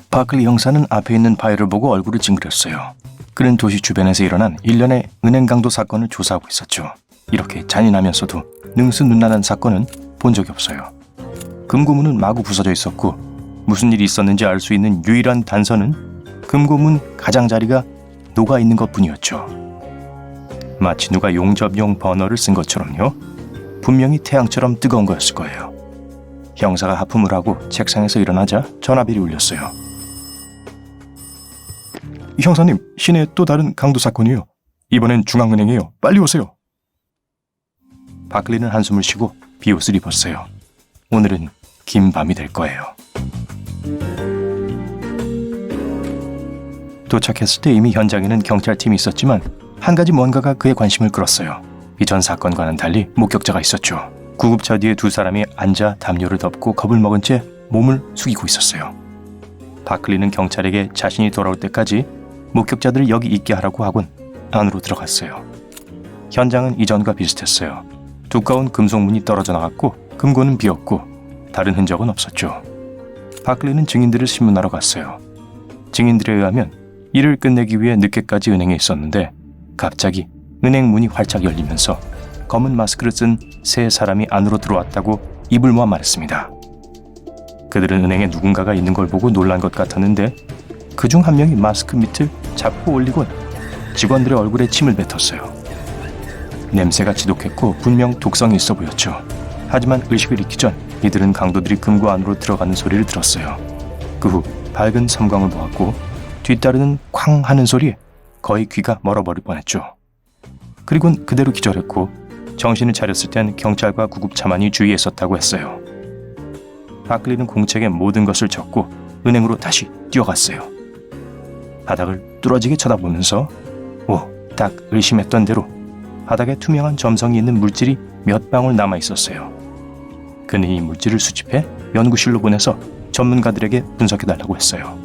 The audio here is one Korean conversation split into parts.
바클리 형사는 앞에 있는 파일을 보고 얼굴을 찡그렸어요. 그는 도시 주변에서 일어난 일련의 은행 강도 사건을 조사하고 있었죠. 이렇게 잔인하면서도 능수능란한 사건은 본 적이 없어요. 금고문은 마구 부서져 있었고 무슨 일이 있었는지 알 수 있는 유일한 단서는 금고문 가장자리가 녹아 있는 것뿐이었죠. 마치 누가 용접용 버너를 쓴 것처럼요. 분명히 태양처럼 뜨거운 거였을 거예요. 형사가 하품을 하고 책상에서 일어나자 전화벨이 울렸어요. 형사님, 시내에 또 다른 강도 사건이요. 이번엔 중앙은행이에요. 빨리 오세요. 바클리는 한숨을 쉬고 비옷을 입었어요. 오늘은 긴 밤이 될 거예요. 도착했을 때 이미 현장에는 경찰팀이 있었지만 한 가지 뭔가가 그의 관심을 끌었어요. 이전 사건과는 달리 목격자가 있었죠. 구급차 뒤에 두 사람이 앉아 담요를 덮고 겁을 먹은 채 몸을 숙이고 있었어요. 바클리는 경찰에게 자신이 돌아올 때까지 목격자들을 여기 있게 하라고 하곤 안으로 들어갔어요. 현장은 이전과 비슷했어요. 두꺼운 금속문이 떨어져 나갔고 금고는 비었고 다른 흔적은 없었죠. 바클리는 증인들을 신문하러 갔어요. 증인들에 의하면 일을 끝내기 위해 늦게까지 은행에 있었는데 갑자기 은행 문이 활짝 열리면서 검은 마스크를 쓴 세 사람이 안으로 들어왔다고 입을 모아 말했습니다. 그들은 은행에 누군가가 있는 걸 보고 놀란 것 같았는데 그중 한 명이 마스크 밑을 잡고 올리곤 직원들의 얼굴에 침을 뱉었어요. 냄새가 지독했고 분명 독성이 있어 보였죠. 하지만 의식을 잃기 전 이들은 강도들이 금고 안으로 들어가는 소리를 들었어요. 그 후 밝은 섬광을 보았고 뒤따르는 쾅 하는 소리에 거의 귀가 멀어버릴 뻔했죠. 그리곤 그대로 기절했고 정신을 차렸을 땐 경찰과 구급차만이 주위에 있었다고 했어요. 바클리는 공책에 모든 것을 적고 은행으로 다시 뛰어갔어요. 바닥을 뚫어지게 쳐다보면서 딱 의심했던 대로 바닥에 투명한 점성이 있는 물질이 몇 방울 남아 있었어요. 그는 이 물질을 수집해 연구실로 보내서 전문가들에게 분석해달라고 했어요.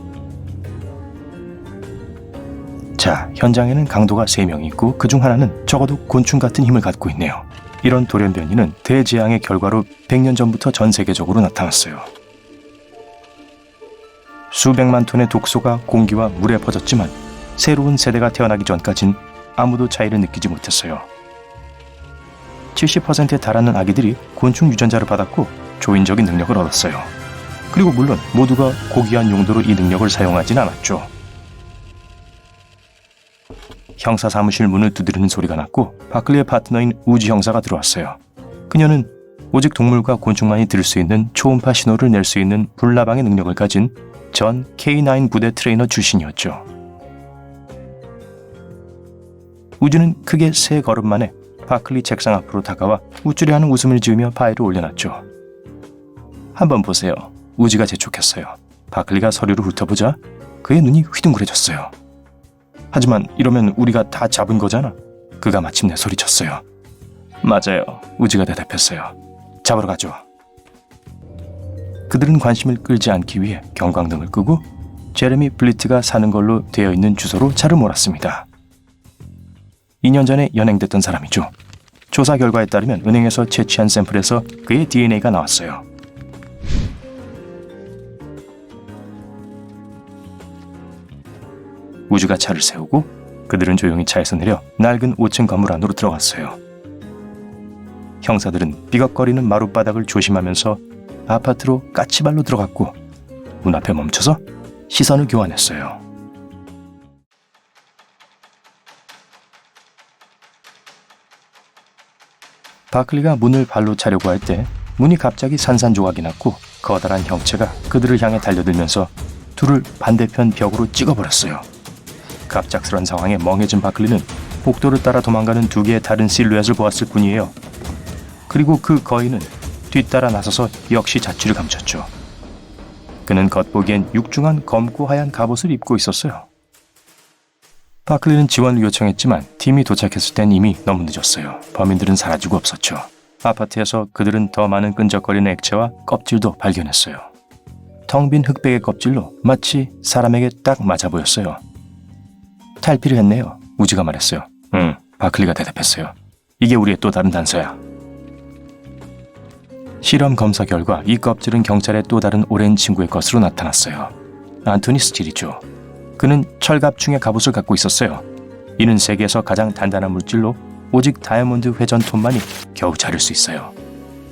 자, 현장에는 강도가 3명 있고 그중 하나는 적어도 곤충 같은 힘을 갖고 있네요. 이런 돌연변이는 대재앙의 결과로 100년 전부터 전 세계적으로 나타났어요. 수백만 톤의 독소가 공기와 물에 퍼졌지만 새로운 세대가 태어나기 전까진 아무도 차이를 느끼지 못했어요. 70%에 달하는 아기들이 곤충 유전자를 받았고 조인적인 능력을 얻었어요. 그리고 물론 모두가 고귀한 용도로 이 능력을 사용하진 않았죠. 형사 사무실 문을 두드리는 소리가 났고 바클리의 파트너인 우지 형사가 들어왔어요. 그녀는 오직 동물과 곤충만이 들을 수 있는 초음파 신호를 낼 수 있는 불나방의 능력을 가진 전 K9 부대 트레이너 출신이었죠. 우주는 크게 3걸음 만에 바클리 책상 앞으로 다가와 우쭐해하는 웃음을 지으며 파일을 올려놨죠. 한번 보세요. 우지가 재촉했어요. 바클리가 서류를 훑어보자 그의 눈이 휘둥그레졌어요. 하지만 이러면 우리가 다 잡은 거잖아. 그가 마침내 소리쳤어요. 맞아요. 우지가 대답했어요. 잡으러 가죠. 그들은 관심을 끌지 않기 위해 경광등을 끄고 제레미 블리트가 사는 걸로 되어 있는 주소로 차를 몰았습니다. 2년 전에 연행됐던 사람이죠. 조사 결과에 따르면 은행에서 채취한 샘플에서 그의 DNA가 나왔어요. 우주가 차를 세우고 그들은 조용히 차에서 내려 낡은 5층 건물 안으로 들어갔어요. 형사들은 삐걱거리는 마룻바닥을 조심하면서 아파트로 까치발로 들어갔고 문 앞에 멈춰서 시선을 교환했어요. 바클리가 문을 발로 차려고 할 때 문이 갑자기 산산조각이 났고 커다란 형체가 그들을 향해 달려들면서 둘을 반대편 벽으로 찍어버렸어요. 갑작스런 상황에 멍해진 바클리는 복도를 따라 도망가는 2개의 다른 실루엣을 보았을 뿐이에요. 그리고 그 거인은 뒤따라 나서서 역시 자취를 감췄죠. 그는 겉보기엔 육중한 검고 하얀 갑옷을 입고 있었어요. 바클리는 지원을 요청했지만 팀이 도착했을 땐 이미 너무 늦었어요. 범인들은 사라지고 없었죠. 아파트에서 그들은 더 많은 끈적거리는 액체와 껍질도 발견했어요. 텅 빈 흑백의 껍질로 마치 사람에게 딱 맞아 보였어요. 탈피를 했네요. 우지가 말했어요. 응, 바클리가 대답했어요. 이게 우리의 또 다른 단서야. 실험 검사 결과 이 껍질은 경찰의 또 다른 오랜 친구의 것으로 나타났어요. 안토니 스틸이죠. 그는 철갑충의 갑옷을 갖고 있었어요. 이는 세계에서 가장 단단한 물질로 오직 다이아몬드 회전톱만이 겨우 자를 수 있어요.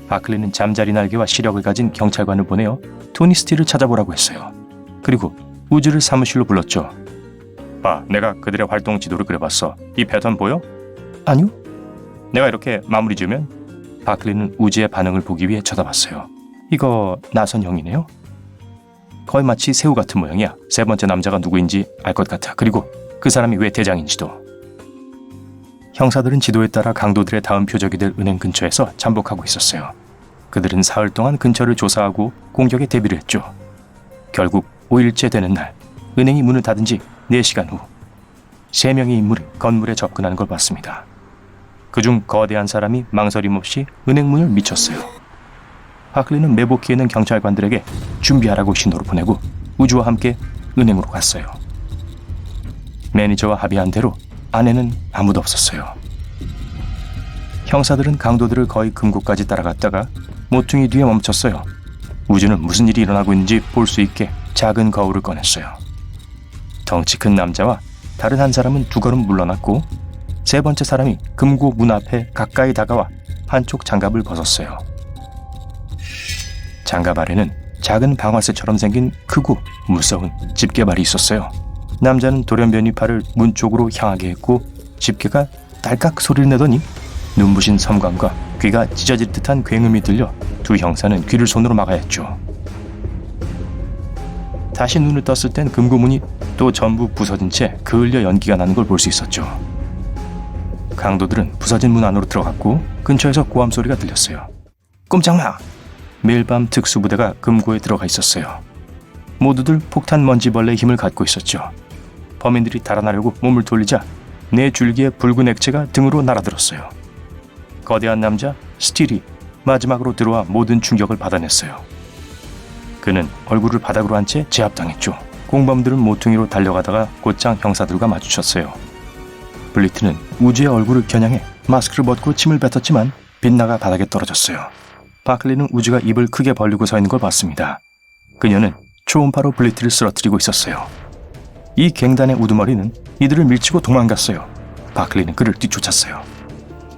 바클리는 잠자리 날개와 시력을 가진 경찰관을 보내어 토니 스틸을 찾아보라고 했어요. 그리고 우즈를 사무실로 불렀죠. 봐, 내가 그들의 활동 지도를 그려봤어. 이 패턴 보여? 아니요. 내가 이렇게 마무리 지으면? 바클리는 우즈의 반응을 보기 위해 쳐다봤어요. 이거 나선형이네요. 거의 마치 새우 같은 모양이야. 세 번째 남자가 누구인지 알 것 같아. 그리고 그 사람이 왜 대장인지도. 형사들은 지도에 따라 강도들의 다음 표적이 될 은행 근처에서 잠복하고 있었어요. 그들은 사흘 동안 근처를 조사하고 공격에 대비를 했죠. 결국 5일째 되는 날, 은행이 문을 닫은 지 4시간 후 3명의 인물이 건물에 접근하는 걸 봤습니다. 그중 거대한 사람이 망설임 없이 은행 문을 미쳤어요. 바클리는 매복해 있는 경찰관들에게 준비하라고 신호를 보내고 우주와 함께 은행으로 갔어요. 매니저와 합의한 대로 안에는 아무도 없었어요. 형사들은 강도들을 거의 금고까지 따라갔다가 모퉁이 뒤에 멈췄어요. 우주는 무슨 일이 일어나고 있는지 볼 수 있게 작은 거울을 꺼냈어요. 덩치 큰 남자와 다른 한 사람은 2걸음 물러났고 세 번째 사람이 금고 문 앞에 가까이 다가와 한쪽 장갑을 벗었어요. 장갑 아래는 작은 방아쇠처럼 생긴 크고 무서운 집게발이 있었어요. 남자는 돌연변이 팔을 문 쪽으로 향하게 했고 집게가 딸깍 소리를 내더니 눈부신 섬광과 귀가 찢어질 듯한 굉음이 들려 두 형사는 귀를 손으로 막아야 했죠. 다시 눈을 떴을 땐 금고문이 또 전부 부서진 채 그을려 연기가 나는 걸 볼 수 있었죠. 강도들은 부서진 문 안으로 들어갔고 근처에서 고함 소리가 들렸어요. 꼼짝마! 매일 밤 특수부대가 금고에 들어가 있었어요. 모두들 폭탄 먼지벌레의 힘을 갖고 있었죠. 범인들이 달아나려고 몸을 돌리자 4줄기의 붉은 액체가 등으로 날아들었어요. 거대한 남자 스틸이 마지막으로 들어와 모든 충격을 받아냈어요. 그는 얼굴을 바닥으로 한 채 제압당했죠. 공범들은 모퉁이로 달려가다가 곧장 형사들과 마주쳤어요. 블리트는 우주의 얼굴을 겨냥해 마스크를 벗고 침을 뱉었지만 빗나가 바닥에 떨어졌어요. 바클리는 우주가 입을 크게 벌리고 서 있는 걸 봤습니다. 그녀는 초음파로 블리트를 쓰러뜨리고 있었어요. 이 갱단의 우두머리는 이들을 밀치고 도망갔어요. 바클리는 그를 뒤쫓았어요.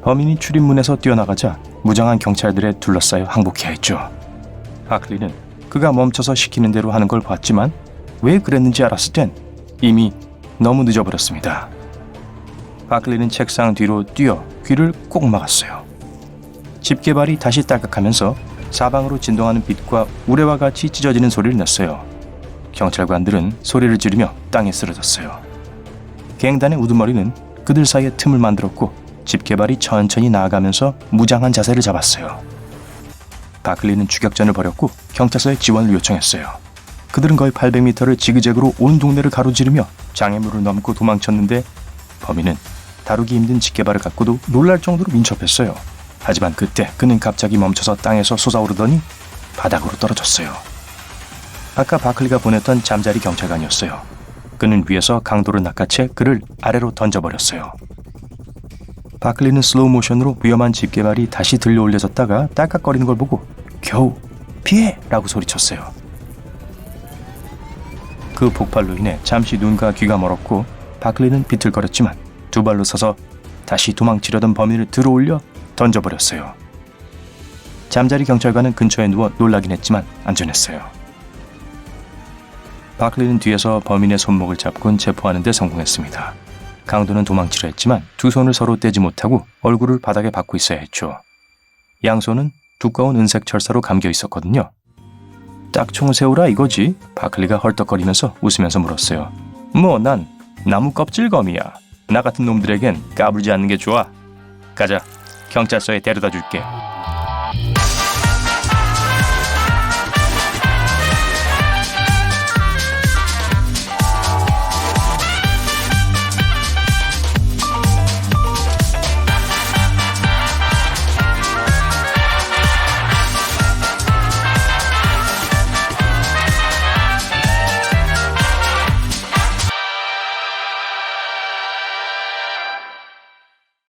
범인이 출입문에서 뛰어나가자 무장한 경찰들에 둘러싸여 항복해야 했죠. 바클리는 그가 멈춰서 시키는 대로 하는 걸 봤지만 왜 그랬는지 알았을 땐 이미 너무 늦어버렸습니다. 바클리는 책상 뒤로 뛰어 귀를 꼭 막았어요. 집게발이 다시 딸깍하면서 사방으로 진동하는 빛과 우레와 같이 찢어지는 소리를 냈어요. 경찰관들은 소리를 지르며 땅에 쓰러졌어요. 갱단의 우두머리는 그들 사이에 틈을 만들었고 집게발이 천천히 나아가면서 무장한 자세를 잡았어요. 바클리는 추격전을 벌였고 경찰서에 지원을 요청했어요. 그들은 거의 800m를 지그재그로 온 동네를 가로지르며 장애물을 넘고 도망쳤는데 범인은 다루기 힘든 집게발을 갖고도 놀랄 정도로 민첩했어요. 하지만 그때 그는 갑자기 멈춰서 땅에서 솟아오르더니 바닥으로 떨어졌어요. 아까 바클리가 보냈던 잠자리 경찰관이었어요. 그는 위에서 강도를 낚아채 그를 아래로 던져버렸어요. 바클리는 슬로우 모션으로 위험한 집게발이 다시 들려 올려졌다가 딸깍거리는 걸 보고 겨우 피해! 라고 소리쳤어요. 그 폭발로 인해 잠시 눈과 귀가 멀었고 바클리는 비틀거렸지만 2발로 서서 다시 도망치려던 범인을 들어올려 던져버렸어요. 잠자리 경찰관은 근처에 누워 놀라긴 했지만 안전했어요. 바클리는 뒤에서 범인의 손목을 잡곤 체포하는 데 성공했습니다. 강도는 도망치려 했지만 두 손을 서로 떼지 못하고 얼굴을 바닥에 박고 있어야 했죠. 양손은 두꺼운 은색 철사로 감겨 있었거든요. 딱총 세우라 이거지? 바클리가 헐떡거리면서 웃으면서 물었어요. 뭐 난 나무 껍질검이야. 나 같은 놈들에겐 까불지 않는 게 좋아. 가자. 경찰서에 데려다 줄게.